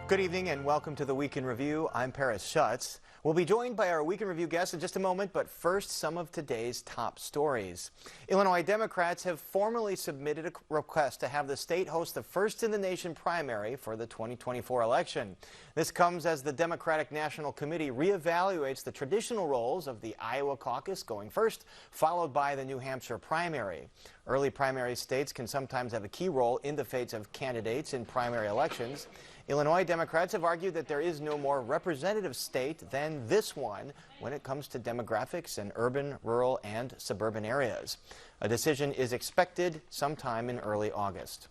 Good evening and welcome to the Week in Review. I'm Paris Schutz. We'll be joined by our Week in Review guests in just a moment, but first, some of today's top stories. Illinois Democrats have formally submitted a request to have the state host the first-in-the-nation primary for the 2024 election. This comes as the Democratic National Committee reevaluates the traditional roles of the Iowa caucus going first, followed by the New Hampshire primary. Early primary states can sometimes have a key role in the fates of candidates in primary elections. Illinois Democrats have argued that there is no more representative state than this one when it comes to demographics in urban, rural, and suburban areas. A decision is expected sometime in early August.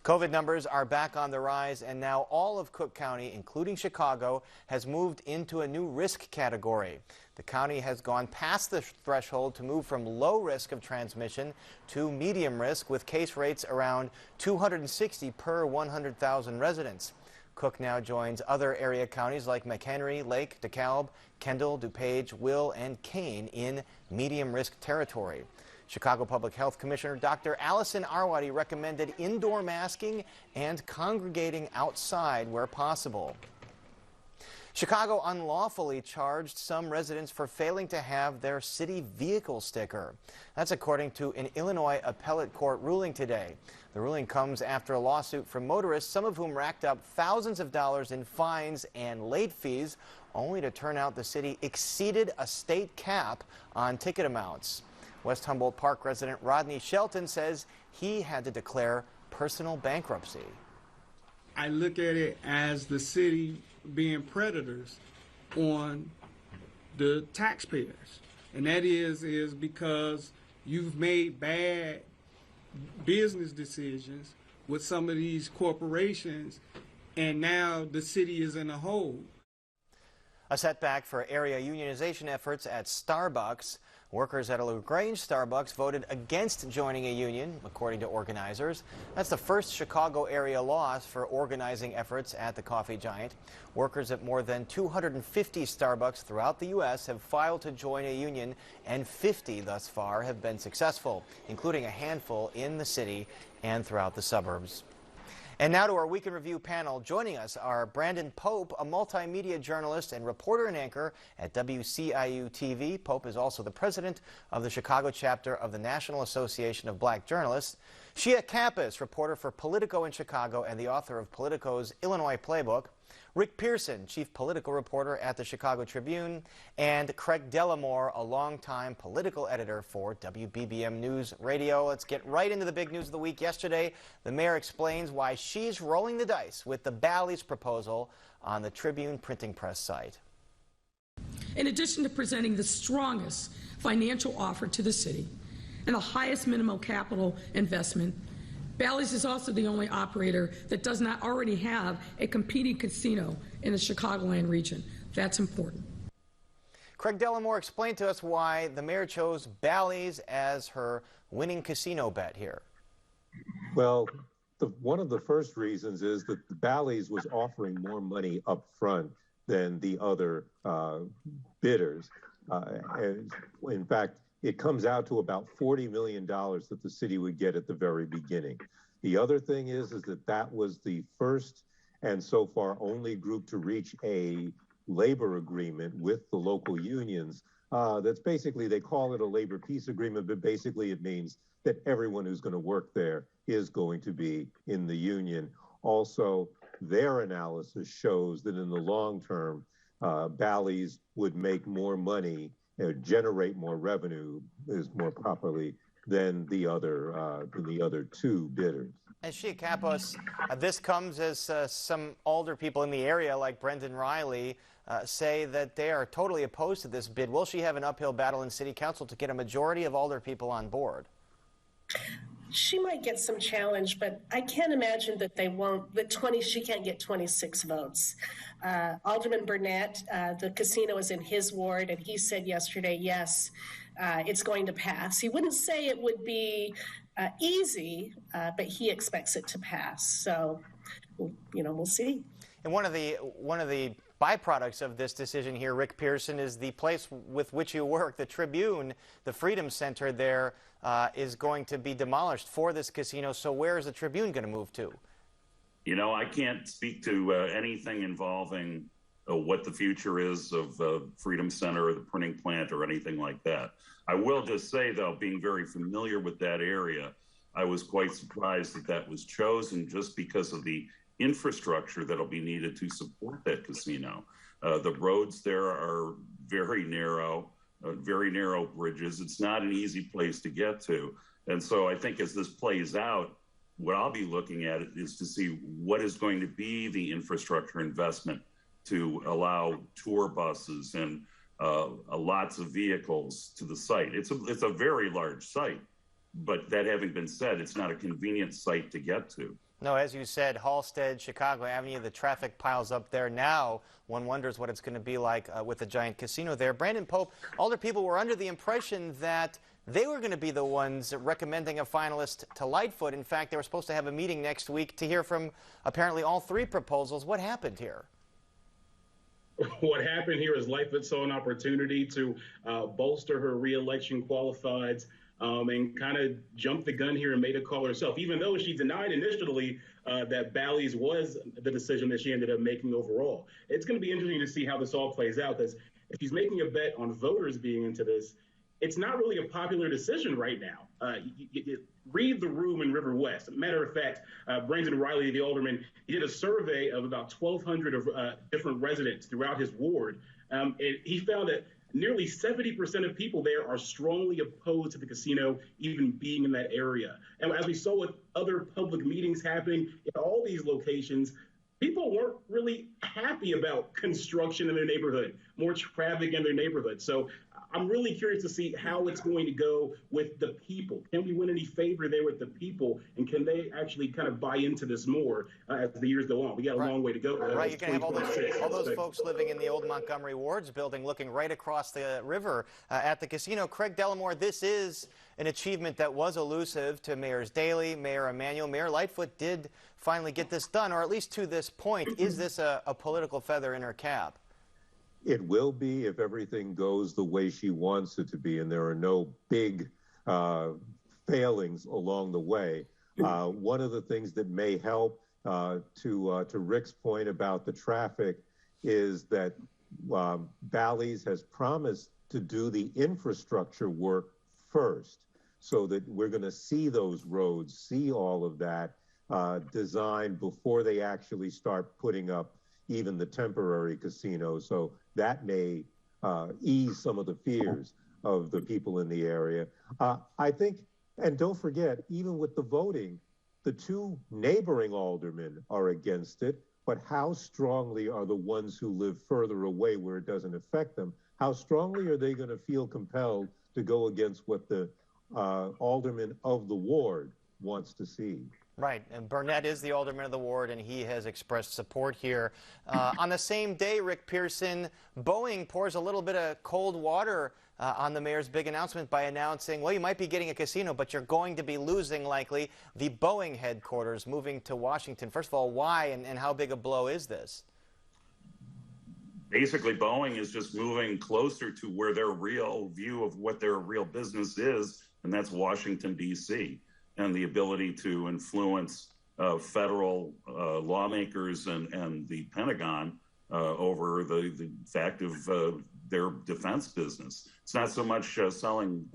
COVID numbers are back on the rise, and now all of Cook County, including Chicago, has moved into a new risk category. The county has gone past the threshold to move from low risk of transmission to medium risk, with case rates around 260 per 100,000 residents. Cook now joins other area counties like McHenry, Lake, DeKalb, Kendall, DuPage, Will, and Kane in medium risk territory. Chicago Public Health Commissioner Dr. Allison Arwady recommended indoor masking and congregating outside where possible. Chicago unlawfully charged some residents for failing to have their city vehicle sticker. That's according to an Illinois appellate court ruling today. The ruling comes after a lawsuit from motorists, some of whom racked up thousands of dollars in fines and late fees, only to turn out the city exceeded a state cap on ticket amounts. West Humboldt Park resident Rodney Shelton says he had to declare personal bankruptcy. I look at it as the city being predators on the taxpayers. And that is because you've made bad business decisions with some of these corporations, and now the city is in a hole. A setback for area unionization efforts at Starbucks. Workers at a LaGrange Starbucks voted against joining a union, according to organizers. That's the first Chicago area loss for organizing efforts at the coffee giant. Workers at more than 250 Starbucks throughout the U.S. have filed to join a union, and 50 thus far have been successful, including a handful in the city and throughout the suburbs. And now to our Week in Review panel. Joining us are Brandon Pope, a multimedia journalist and reporter and anchor at WCIU-TV. Pope is also the president of the Chicago chapter of the National Association of Black Journalists. Shia Kappas, reporter for Politico in Chicago and the author of Politico's Illinois Playbook. Rick Pearson, chief political reporter at the Chicago Tribune, and Craig Dellamore, a longtime political editor for WBBM News Radio. Let's get right into the big news of the week. Yesterday, the mayor explains why she's rolling the dice with the Ballys proposal on the Tribune printing press site. In addition to presenting the strongest financial offer to the city and the highest minimal capital investment, Ballys is also the only operator that does not already have a competing casino in the Chicagoland region. That's important. Craig Dellamore explained to us why the mayor chose Ballys as her winning casino bet here. Well, one of the first reasons is that Ballys was offering more money up front than the other bidders. And in fact, it comes out to about $40 million that the city would get at the very beginning. The other thing is that was the first and so far only group to reach a labor agreement with the local unions. That's basically, they call it a labor peace agreement, but basically it means that everyone who's going to work there is going to be in the union. Also, their analysis shows that in the long term, Ballys would make more money, generate more revenue, is more properly, than the other two bidders. And Shia Kappas, this comes as some older people in the area, like Brendan Riley, say that they are totally opposed to this bid. Will she have an uphill battle in City Council to get a majority of older people on board? She might get some challenge, but I can't imagine that they won't. She can't get 26 votes. Alderman Burnett, the casino is in his ward, and he said yesterday, yes, it's going to pass. He wouldn't say it would be easy, but he expects it to pass. So, we'll see. And one of the byproducts of this decision here, Rick Pearson, is the place with which you work, the Tribune, the Freedom Center there, is going to be demolished for this casino. So where is the Tribune going to move to? You know, I can't speak to anything involving what the future is of Freedom Center or the printing plant or anything like that. I will just say, though, being very familiar with that area, I was quite surprised that that was chosen just because of the infrastructure that'll be needed to support that casino. The roads there are very narrow bridges. It's not an easy place to get to. And so I think as this plays out, what I'll be looking at is to see what is going to be the infrastructure investment to allow tour buses and lots of vehicles to the site. It's a very large site, but that having been said, it's not a convenient site to get to. No, as you said, Halsted, Chicago Avenue, the traffic piles up there now. One wonders what it's going to be like with the giant casino there. Brandon Pope, alder people were under the impression that they were going to be the ones recommending a finalist to Lightfoot. In fact, they were supposed to have a meeting next week to hear from apparently all three proposals. What happened here? What happened here is Lightfoot saw an opportunity to bolster her re-election qualifieds and kind of jumped the gun here and made a call herself, even though she denied initially that Bally's was the decision that she ended up making overall. It's going to be interesting to see how this all plays out, because if she's making a bet on voters being into this, it's not really a popular decision right now. Read the room in River West. Matter of fact, Brandon Riley, the alderman, he did a survey of about 1,200 of different residents throughout his ward. And he found that nearly 70% of people there are strongly opposed to the casino even being in that area. And as we saw with other public meetings happening in all these locations, people weren't really happy about construction in their neighborhood, more traffic in their neighborhood. So I'm really curious to see how it's going to go with the people. Can we win any favor there with the people? And can they actually kind of buy into this more as the years go on? We got a long way to go. Right, you're going to have all those folks living in the old Montgomery Wards building looking right across the river at the casino. Craig Dellamore, this is an achievement that was elusive to Mayors Daley, Mayor Emanuel. Mayor Lightfoot did finally get this done, or at least to this point. Is this a political feather in her cap? It will be if everything goes the way she wants it to be, and there are no big failings along the way. One of the things that may help, to Rick's point about the traffic, is that Bally's has promised to do the infrastructure work first, so that we're going to see those roads, see all of that designed before they actually start putting up even the temporary casino. So that may ease some of the fears of the people in the area. I think, and don't forget, even with the voting, the two neighboring aldermen are against it, but how strongly are the ones who live further away where it doesn't affect them? How strongly are they going to feel compelled to go against what the alderman of the ward wants to see? Right, and Burnett is the alderman of the ward, and he has expressed support here. On the same day, Rick Pearson, Boeing pours a little bit of cold water on the mayor's big announcement by announcing, well, you might be getting a casino, but you're going to be losing, likely, the Boeing headquarters moving to Washington. First of all, why and how big a blow is this? Basically, Boeing is just moving closer to where their real view of what their real business is, and that's Washington, D.C., and the ability to influence federal lawmakers and the Pentagon over the fact of their defense business. It's not so much selling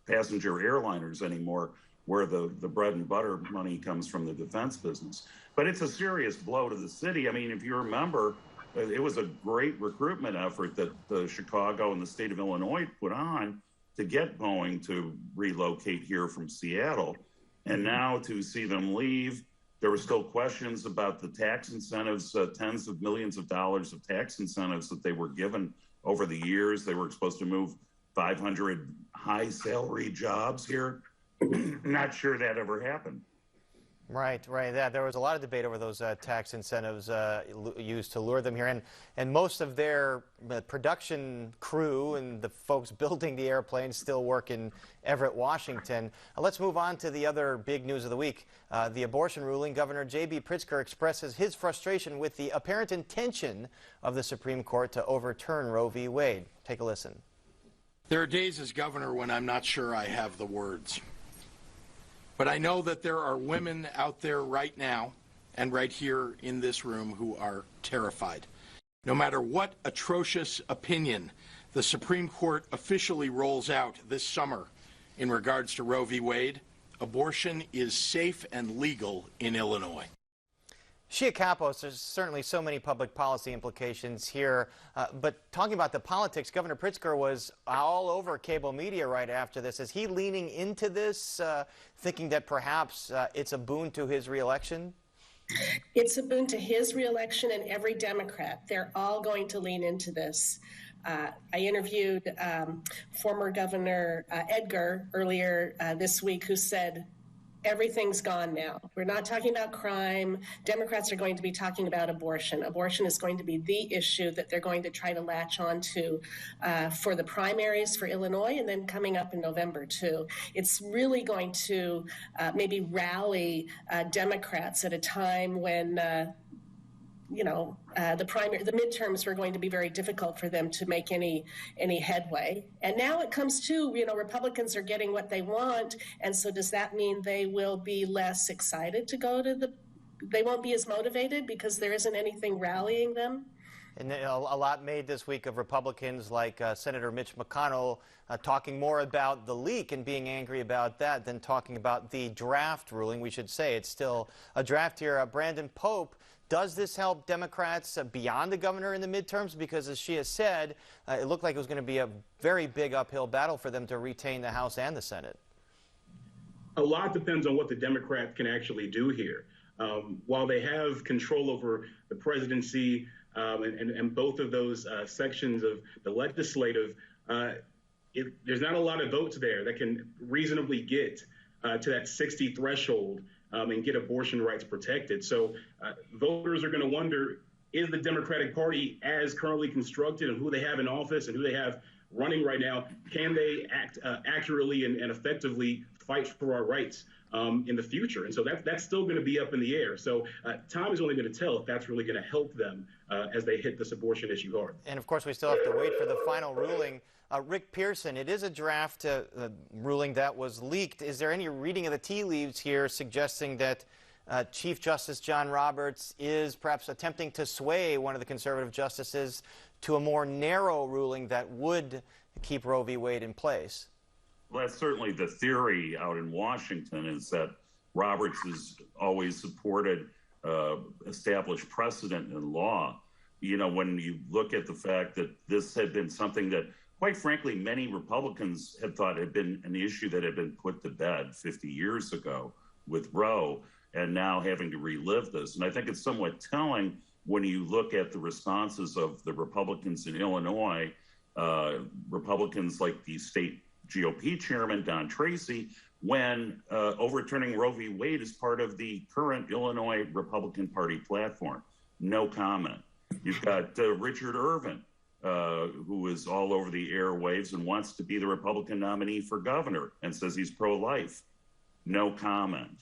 passenger airliners anymore, where the bread and butter money comes from the defense business. But it's a serious blow to the city. I mean, if you remember, it was a great recruitment effort that Chicago and the state of Illinois put on to get Boeing to relocate here from Seattle. And now to see them leave, there were still questions about the tax incentives, tens of millions of dollars of tax incentives that they were given over the years. They were supposed to move 500 high salary jobs here. Not sure that ever happened. Right. Yeah, there was a lot of debate over those tax incentives used to lure them here, and most of their production crew and the folks building the airplanes still work in Everett, Washington. Let's move on to the other big news of the week. The abortion ruling. Governor J.B. Pritzker expresses his frustration with the apparent intention of the Supreme Court to overturn Roe v. Wade. Take a listen. There are days as governor when I'm not sure I have the words. But I know that there are women out there right now and right here in this room who are terrified. No matter what atrocious opinion the Supreme Court officially rolls out this summer in regards to Roe v. Wade, abortion is safe and legal in Illinois. Shia Kapos, there's certainly so many public policy implications here, but talking about the politics, Governor Pritzker was all over cable media right after this. Is he leaning into this, thinking that perhaps it's a boon to his reelection? It's a boon to his reelection and every Democrat. They're all going to lean into this. I interviewed former Governor Edgar earlier this week, who said, everything's gone now. We're not talking about crime. Democrats are going to be talking about abortion. Abortion is going to be the issue that they're going to try to latch on to for the primaries for Illinois, and then coming up in November, too. It's really going to maybe rally Democrats at a time when the midterms were going to be very difficult for them to make any headway. And now it comes to, Republicans are getting what they want. And so does that mean they will be less excited to go to they won't be as motivated because there isn't anything rallying them? And a lot made this week of Republicans like Senator Mitch McConnell talking more about the leak and being angry about that than talking about the draft ruling. We should say it's still a draft here. Brandon Pope, does this help Democrats beyond the governor in the midterms? Because as she has said, it looked like it was going to be a very big uphill battle for them to retain the House and the Senate. A lot depends on what the Democrats can actually do here. While they have control over the presidency and both of those sections of the legislative, there's not a lot of votes there that can reasonably get to that 60 threshold and get abortion rights protected. So voters are going to wonder, is the Democratic Party, as currently constructed and who they have in office and who they have running right now, can they act accurately and effectively fight for our rights in the future? And so that's still going to be up in the air. So time is only going to tell if that's really going to help them as they hit this abortion issue hard. And of course, we still have to wait for the final ruling. Rick Pearson, it is a draft ruling that was leaked. Is there any reading of the tea leaves here suggesting that Chief Justice John Roberts is perhaps attempting to sway one of the conservative justices to a more narrow ruling that would keep Roe v. Wade in place? Well, that's certainly the theory out in Washington, is that Roberts has always supported established precedent in law. When you look at the fact that this had been something that, quite frankly, many Republicans had thought had been an issue that had been put to bed 50 years ago with Roe, and now having to relive this. And I think it's somewhat telling when you look at the responses of the Republicans in Illinois, Republicans like the state GOP chairman, Don Tracy, when overturning Roe v. Wade is part of the current Illinois Republican Party platform. No comment. You've got Richard Irvin, who is all over the airwaves and wants to be the Republican nominee for governor and says he's pro-life. No comment.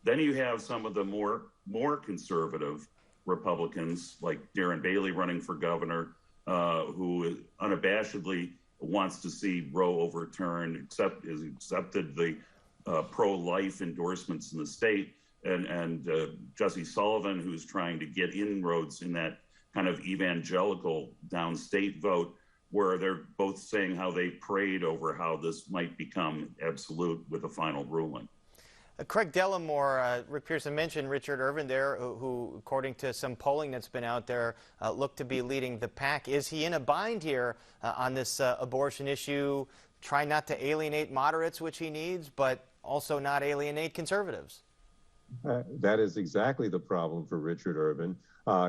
Then you have some of the more conservative Republicans like Darren Bally running for governor, who unabashedly wants to see Roe overturned, has accepted the pro-life endorsements in the state, and Jesse Sullivan, who's trying to get inroads in that kind of evangelical downstate vote, where they're both saying how they prayed over how this might become absolute with a final ruling. Craig Dellamore, Rick Pearson mentioned Richard Irvin there, who, according to some polling that's been out there, looked to be leading the pack. Is he in a bind here on this abortion issue, trying not to alienate moderates, which he needs, but also not alienate conservatives? That is exactly the problem for Richard Irvin.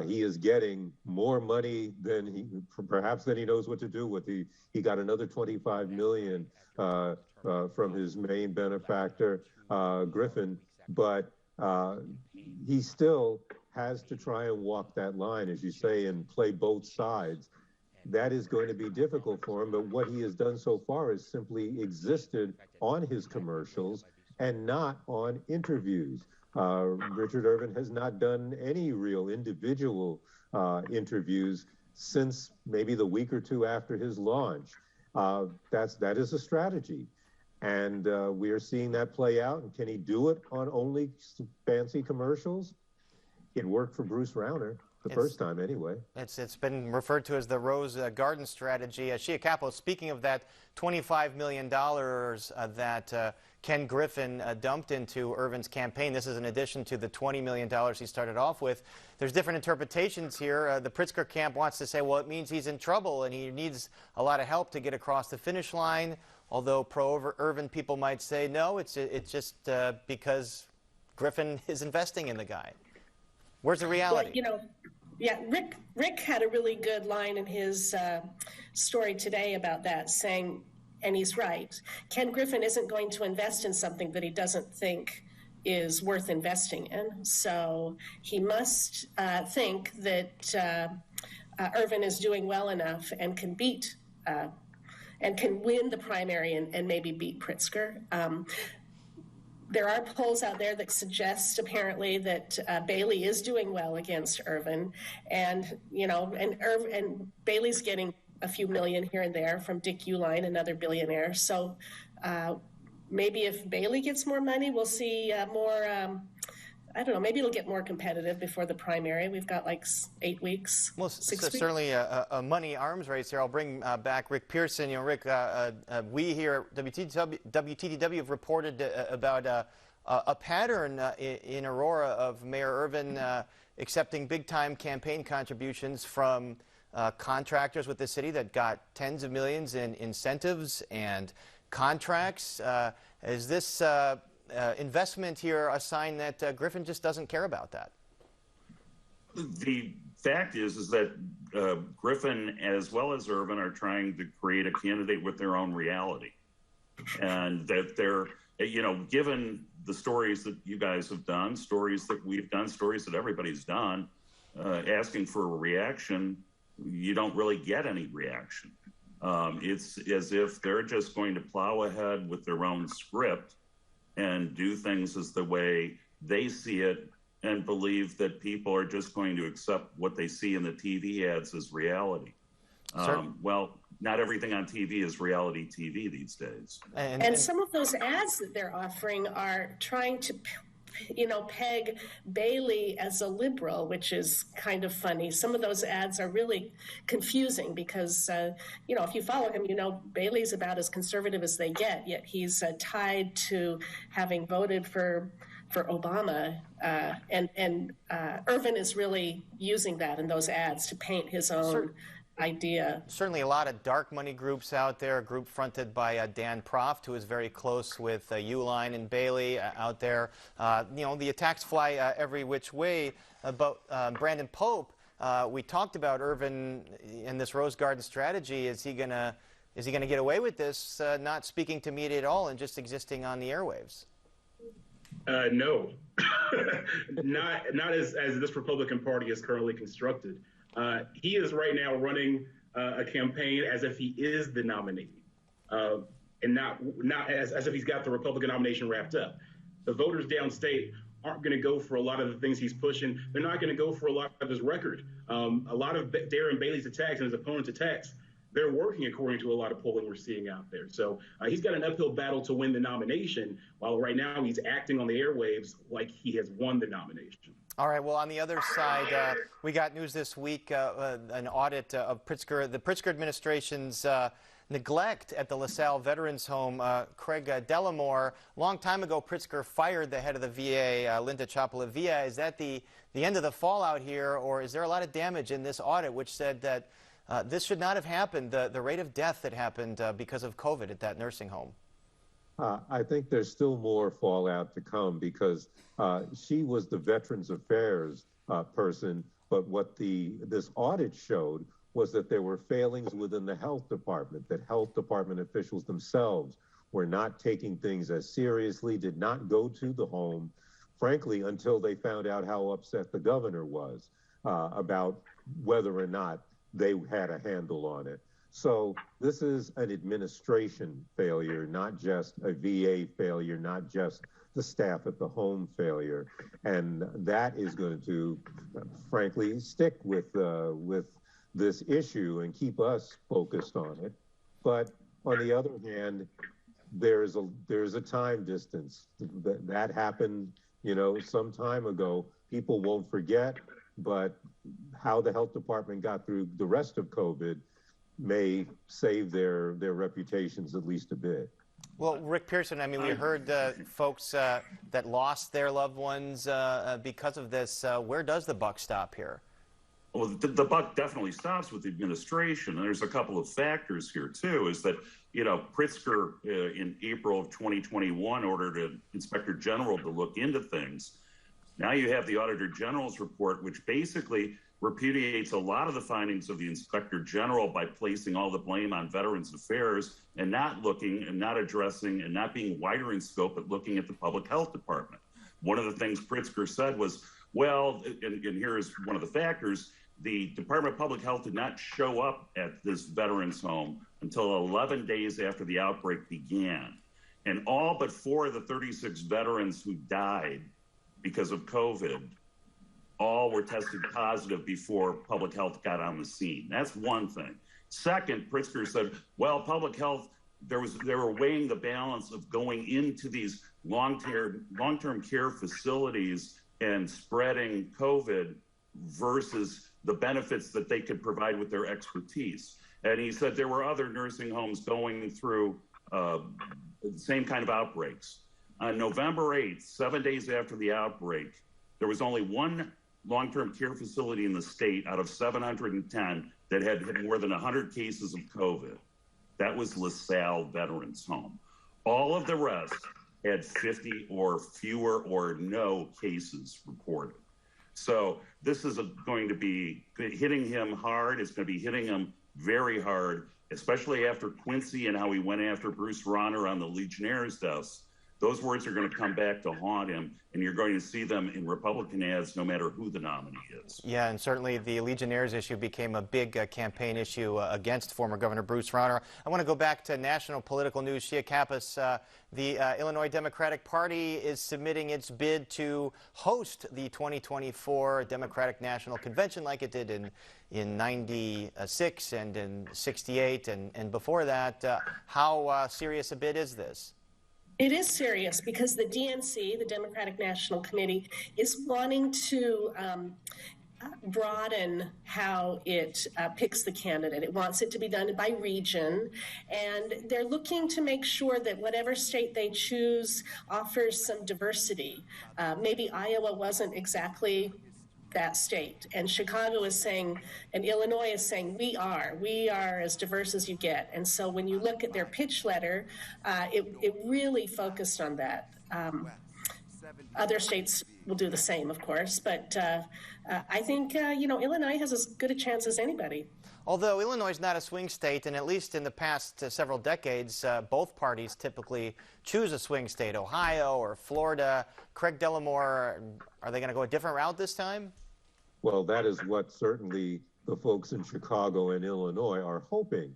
He is getting more money than he knows what to do with. He got another $25 million from his main benefactor, Griffin, but he still has to try and walk that line, as you say, and play both sides. That is going to be difficult for him, but what he has done so far is simply existed on his commercials and not on interviews. Richard Irvin has not done any real individual interviews since maybe the week or two after his launch. That is a strategy. And we are seeing that play out. And can he do it on only fancy commercials? It worked for Bruce Rauner the first time anyway. It's been referred to as the Rose Garden strategy. Shia Capo, speaking of that $25 million that Ken Griffin dumped into Irvin's campaign, this is in addition to the $20 million he started off with. There's different interpretations here. The Pritzker camp wants to say, well, it means he's in trouble and he needs a lot of help to get across the finish line, although pro-Irvin people might say, no, it's just because Griffin is investing in the guy. Where's the reality? Well, yeah, Rick had a really good line in his story today about that, saying, and he's right, Ken Griffin isn't going to invest in something that he doesn't think is worth investing in. So he must think that Irvin is doing well enough and can beat and can win the primary and maybe beat Pritzker. There are polls out there that suggest apparently that Bally is doing well against Irvin, and and Bailey's getting a few million here and there from Dick Uihlein, another billionaire. So maybe if Bally gets more money, we'll see more. I don't know. Maybe it'll get more competitive before the primary. We've got like 8 weeks. Well, certainly a money arms race here. I'll bring back Rick Pearson. Rick, we here at WTTW have reported about a pattern in Aurora of Mayor Irvin accepting big-time campaign contributions from contractors with the city that got tens of millions in incentives and contracts. Is this investment here a sign that Griffin just doesn't care about that? The fact is that Griffin as well as Irvin are trying to create a candidate with their own reality, and that they're, given the stories that you guys have done, stories that we've done, stories that everybody's done, asking for a reaction, you don't really get any reaction. It's as if they're just going to plow ahead with their own script and do things as the way they see it and believe that people are just going to accept what they see in the TV ads as reality. Well, not everything on TV is reality TV these days. And some of those ads that they're offering are trying to peg Bally as a liberal, which is kind of funny. Some of those ads are really confusing because, if you follow him, Bally's about as conservative as they get, yet he's tied to having voted for Obama. And Irvin is really using that in those ads to paint his own idea. Certainly a lot of dark money groups out there, a group fronted by Dan Proft, who is very close with Uihlein and Bally out there. The attacks fly every which way. But Brandon Pope, we talked about Irvin and this Rose Garden strategy. Is he gonna get away with this, not speaking to media at all and just existing on the airwaves? No, not as this Republican Party is currently constructed. He is right now running a campaign as if he is the nominee, and not as if he's got the Republican nomination wrapped up. The voters downstate aren't going to go for a lot of the things he's pushing. They're not going to go for a lot of his record. A lot of Darren Bailey's attacks and his opponent's attacks, they're working according to a lot of polling we're seeing out there. So he's got an uphill battle to win the nomination, while right now he's acting on the airwaves like he has won the nomination. All right. Well, on the other side, we got news this week, an audit of the Pritzker administration's neglect at the LaSalle Veterans Home. Craig Delamore, a long time ago, Pritzker fired the head of the VA, Linda Chapala-Villa. Is that the end of the fallout here, or is there a lot of damage in this audit which said that this should not have happened, the rate of death that happened because of COVID at that nursing home? I think there's still more fallout to come because she was the Veterans Affairs person, but what this audit showed was that there were failings within the health department, that health department officials themselves were not taking things as seriously, did not go to the home, frankly, until they found out how upset the governor was about whether or not they had a handle on it. So this is an administration failure, not just a VA failure, not just the staff at the home failure. And that is going to, frankly, stick with this issue and keep us focused on it. But on the other hand, there's a time distance. That happened, some time ago. people won't forget, but how the health department got through the rest of COVID may save their reputations at least a bit. Well, Rick Pearson, I mean, we heard folks that lost their loved ones because of this. Where does the buck stop here? Well, the buck definitely stops with the administration. And there's a couple of factors here, too, is that, Pritzker in April of 2021 ordered an inspector general to look into things. Now you have the Auditor General's report, which basically repudiates a lot of the findings of the inspector general by placing all the blame on Veterans Affairs and not looking and not addressing and not being wider in scope, but looking at the public health department. One of the things Pritzker said was, well, and here is one of the factors, the Department of Public Health did not show up at this veterans home until 11 days after the outbreak began. And all but 4 of the 36 veterans who died because of COVID all were tested positive before public health got on the scene. That's one thing. Second, Pritzker said, well, public health, they were weighing the balance of going into these long-term care facilities and spreading COVID versus the benefits that they could provide with their expertise. And he said there were other nursing homes going through the same kind of outbreaks. On November 8th, 7 days after the outbreak, there was only one long-term care facility in the state out of 710 that had more than 100 cases of COVID. That was LaSalle Veterans Home. All of the rest had 50 or fewer or no cases reported. So this is going to be hitting him hard. It's going to be hitting him very hard, especially after Quincy and how he went after Bruce Rauner on the Legionnaires' deaths. Those words are going to come back to haunt him, and you're going to see them in Republican ads no matter who the nominee is. Yeah, and certainly the Legionnaires issue became a big campaign issue against former Governor Bruce Rauner. I want to go back to national political news. Shia Kappas, the Illinois Democratic Party is submitting its bid to host the 2024 Democratic National Convention like it did in 96 and in 68 and before that. How serious a bid is this? It is serious because the DNC, the Democratic National Committee, is wanting to broaden how it picks the candidate. It wants it to be done by region, and they're looking to make sure that whatever state they choose offers some diversity. Maybe Iowa wasn't exactly that state, and Chicago is saying, and Illinois is saying, we are as diverse as you get. And so when you look at their pitch letter, it really focused on that. Other states will do the same, of course, but I think Illinois has as good a chance as anybody. Although Illinois is not a swing state, and at least in the past several decades, both parties typically choose a swing state, Ohio or Florida. Craig Dellamore, are they going to go a different route this time? Well, that is what certainly the folks in Chicago and Illinois are hoping,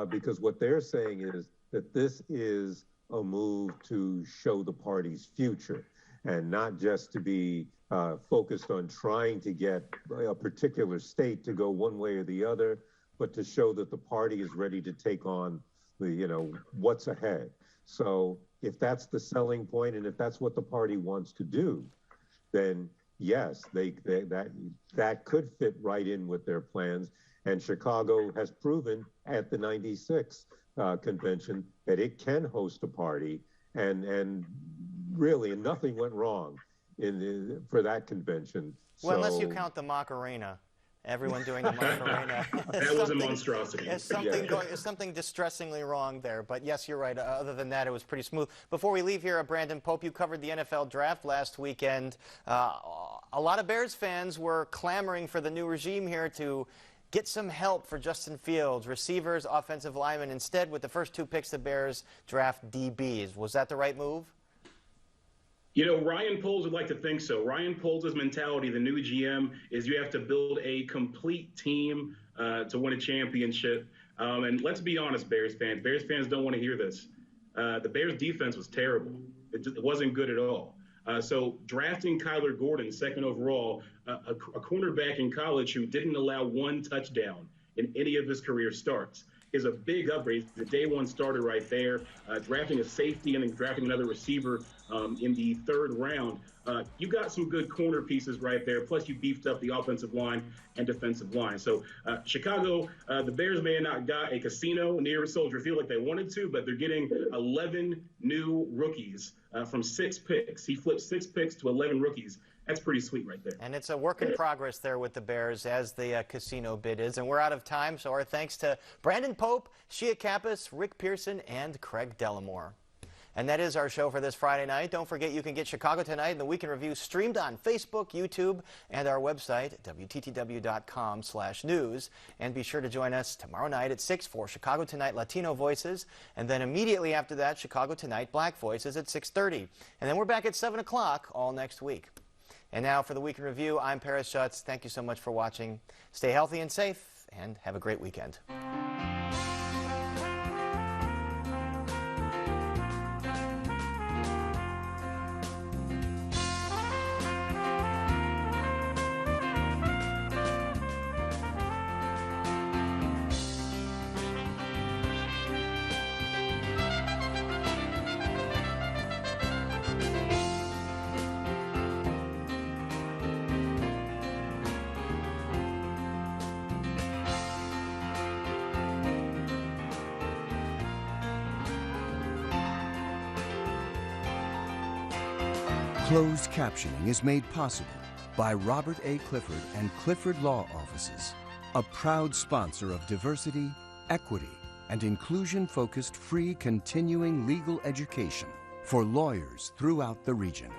because what they're saying is that this is a move to show the party's future and not just to be focused on trying to get a particular state to go one way or the other, but to show that the party is ready to take on the, what's ahead. So if that's the selling point and if that's what the party wants to do, then yes, that could fit right in with their plans. And Chicago has proven at the 96 convention that it can host a party, and really nothing went wrong for that convention. Well, unless you count the Macarena. Everyone doing the Macarena. That was a monstrosity. There's something distressingly wrong there. But yes, you're right. Other than that, it was pretty smooth. Before we leave here, Brandon Pope, you covered the NFL draft last weekend. A lot of Bears fans were clamoring for the new regime here to get some help for Justin Fields, receivers, offensive linemen. Instead, with the first 2 picks, the Bears draft DBs. Was that the right move? Ryan Poles would like to think so. Ryan Poles' mentality, the new GM, is you have to build a complete team to win a championship. And let's be honest, Bears fans don't want to hear this. The Bears defense was terrible. It wasn't good at all. So drafting Kyler Gordon, 2nd overall, a cornerback in college who didn't allow 1 touchdown in any of his career starts, is a big upgrade. The day 1 starter right there. Drafting a safety and then drafting another receiver in the third round. You got some good corner pieces right there. Plus, you beefed up the offensive line and defensive line. So, Chicago, the Bears may have not got a casino near Soldier Field like they wanted to, but they're getting 11 new rookies from 6 picks. He flipped 6 picks to 11 rookies. That's pretty sweet right there. And it's a work in progress there with the Bears as the casino bid is. And we're out of time, so our thanks to Brandon Pope, Shia Kappas, Rick Pearson, and Craig Dellamore. And that is our show for this Friday night. Don't forget you can get Chicago Tonight and the Week in Review streamed on Facebook, YouTube, and our website, WTTW.com/news. And be sure to join us tomorrow night at 6 for Chicago Tonight Latino Voices. And then immediately after that, Chicago Tonight Black Voices at 6:30. And then we're back at 7 o'clock all next week. And now for the Week in Review, I'm Paris Schutz. Thank you so much for watching. Stay healthy and safe, and have a great weekend. Closed captioning is made possible by Robert A. Clifford and Clifford Law Offices, a proud sponsor of diversity, equity, and inclusion-focused free continuing legal education for lawyers throughout the region.